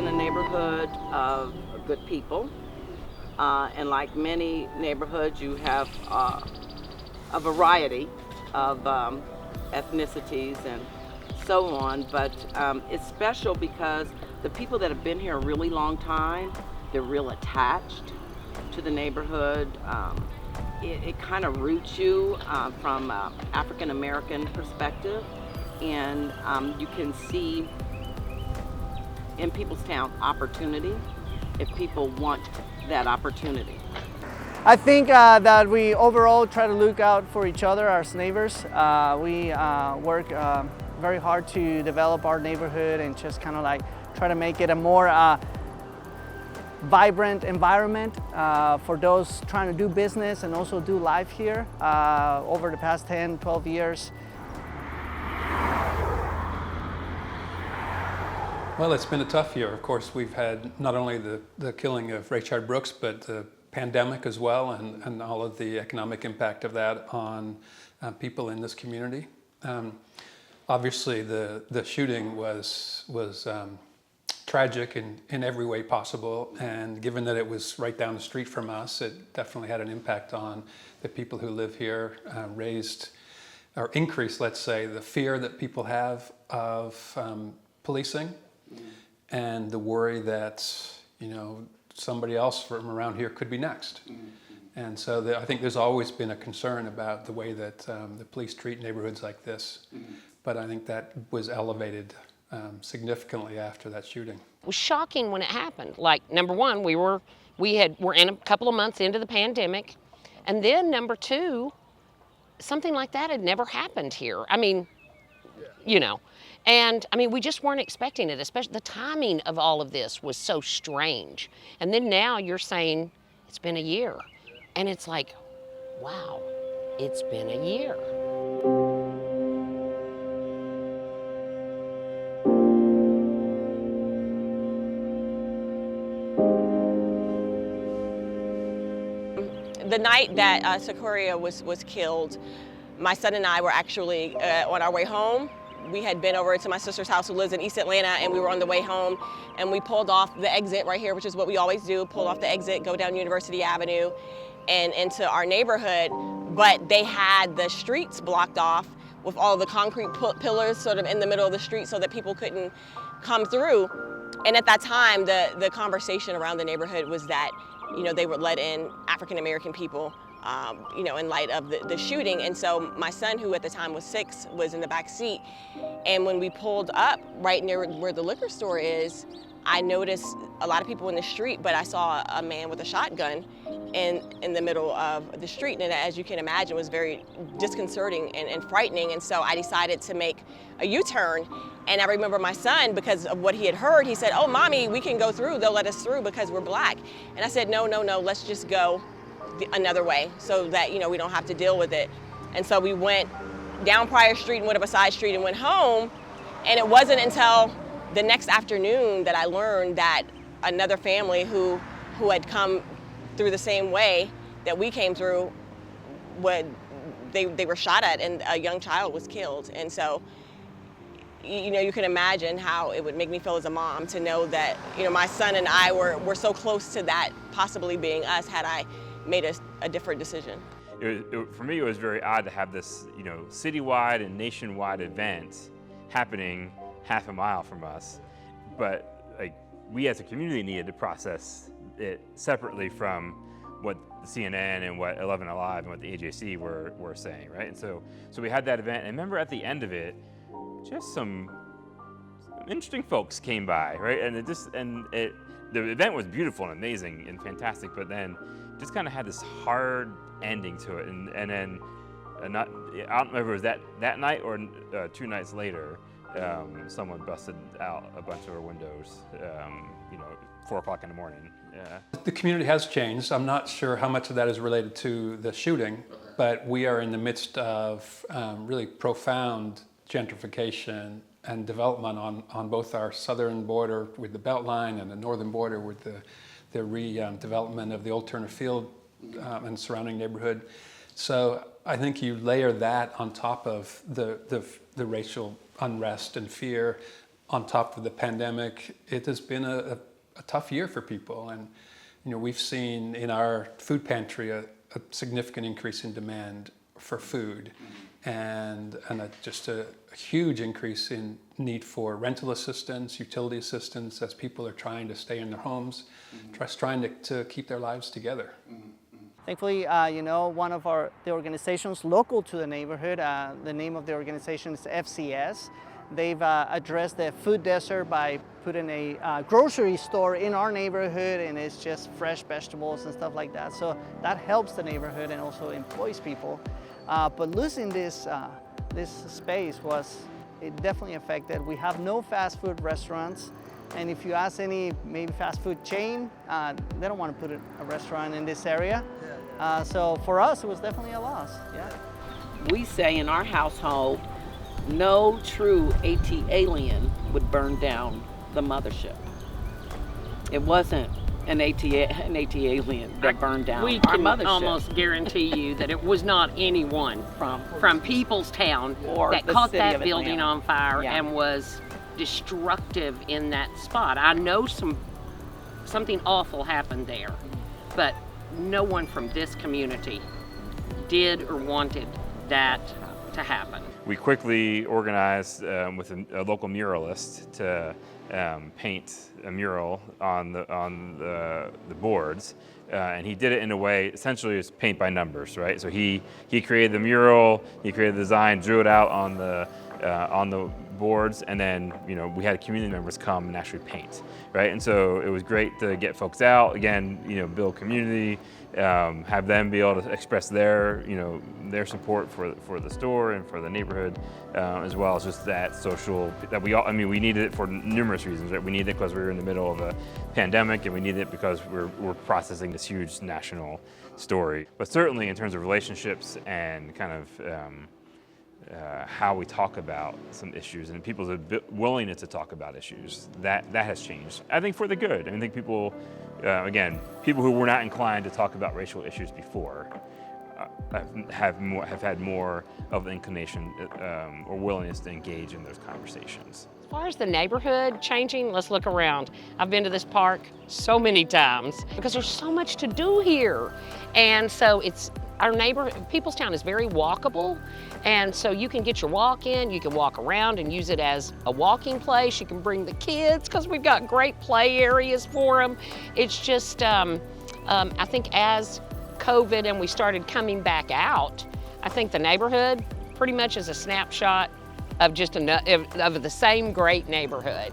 in a neighborhood of good people. And like many neighborhoods, you have a variety of ethnicities and so on. But it's special because the people that have been here a really long time, they're real attached to the neighborhood. It kind of roots you from an African American perspective, and you can see in Peoplestown opportunity if people want that opportunity. I think that we overall try to look out for each other as neighbors. We work very hard to develop our neighborhood and just kind of like try to make it a more vibrant environment for those trying to do business and also do life here over the past 10, 12 years. Well, it's been a tough year. Of course, we've had not only the killing of Rayshard Brooks, but the pandemic as well, and all of the economic impact of that on people in this community. Obviously, the shooting was tragic in every way possible, and given that it was right down the street from us, it definitely had an impact on the people who live here, raised or increased, let's say, the fear that people have of policing and the worry that, you know, somebody else from around here could be next. And so I think there's always been a concern about the way that the police treat neighborhoods like this, but I think that was elevated significantly after that shooting. It was shocking when it happened. Like, number one, we're in a couple of months into the pandemic, and then number two, something like that had never happened here. I mean, you know, and I mean, we just weren't expecting it, especially the timing of all of this was so strange. And then now you're saying it's been a year, and it's like, wow, it's been a year. The night that Sequoia was killed, my son and I were actually on our way home. We had been over to my sister's house who lives in East Atlanta, and we were on the way home, and we pulled off the exit right here, which is what we always do, pull off the exit, go down University Avenue and into our neighborhood. But they had the streets blocked off with all the concrete pillars sort of in the middle of the street so that people couldn't come through. And at that time, the conversation around the neighborhood was that, you know, they would let in African American people, you know, in light of the shooting. And so my son, who at the time was 6, was in the back seat. And when we pulled up right near where the liquor store is, I noticed a lot of people in the street, but I saw a man with a shotgun in the middle of the street. And as you can imagine, it was very disconcerting and frightening. And so I decided to make a U-turn. And I remember my son, because of what he had heard, he said, "Oh, Mommy, we can go through. They'll let us through because we're black." And I said, no, let's just go another way so that, you know, we don't have to deal with it. And so we went down Pryor Street and went up a side street and went home. And it wasn't until the next afternoon that I learned that another family who had come through the same way that we came through, they were shot at, and a young child was killed. And so, you know, you can imagine how it would make me feel as a mom to know that, you know, my son and I were so close to that possibly being us had I made a different decision. For me, it was very odd to have this, you know, citywide and nationwide event happening half a mile from us. But like, we as a community needed to process it separately from what CNN and what 11 Alive and what the AJC were saying, right? And so we had that event, and I remember at the end of it, just some interesting folks came by, right? And the event was beautiful and amazing and fantastic, but then just kind of had this hard ending to it. And then I don't remember if it was that night or 2 nights later, someone busted out a bunch of our windows, you know, 4 o'clock in the morning. Yeah. The community has changed. I'm not sure how much of that is related to the shooting, but we are in the midst of really profound gentrification and development on both our southern border with the Beltline and the northern border with the redevelopment of the Old Turner Field and surrounding neighborhood. So I think you layer that on top of the racial unrest and fear, on top of the pandemic, it has been a tough year for people. And we've seen in our food pantry a significant increase in demand for food, and just a huge increase in need for rental assistance, utility assistance, as people are trying to stay in their homes, trying to keep their lives together. Thankfully, one of the organizations local to the neighborhood, the name of the organization is FCS. They've addressed the food desert by putting a grocery store in our neighborhood, and it's just fresh vegetables and stuff like that. So that helps the neighborhood and also employs people. But losing this space it definitely affected. We have no fast food restaurants. And if you ask any maybe fast food chain, they don't want to put a restaurant in this area. So for us, it was definitely a loss. Yeah. We say in our household, no true AT alien would burn down the mothership. It wasn't an AT alien that burned down We our can mothership. almost guarantee you that it was not anyone from Peoplestown Or that the caught city that of building Atlanta. on fire Yeah. and was destructive in that spot. I know something awful happened there, but no one from this community did or wanted that to happen. We quickly organized with a local muralist to paint a mural on the boards, and he did it in a way essentially it's paint by numbers, right? So he created the mural, he created the design, drew it out on the boards, and then we had community members come and actually paint, right? And so it was great to get folks out again, build community, have them be able to express their support for the store and for the neighborhood, as well as just that social that we needed it for numerous reasons, right? We needed it because we were in the middle of a pandemic, and we needed it because we're processing this huge national story. But certainly in terms of relationships and kind of how we talk about some issues and people's willingness to talk about issues, that has changed. I think for the good. I think people, people who were not inclined to talk about racial issues before have had more of an inclination or willingness to engage in those conversations. As far as the neighborhood changing, let's look around. I've been to this park so many times because there's so much to do here. And so our neighborhood, Peoplestown, is very walkable. And so you can get your walk in, you can walk around and use it as a walking place. You can bring the kids because we've got great play areas for them. It's just, I think as COVID and we started coming back out, I think the neighborhood pretty much is a snapshot of just of the same great neighborhood.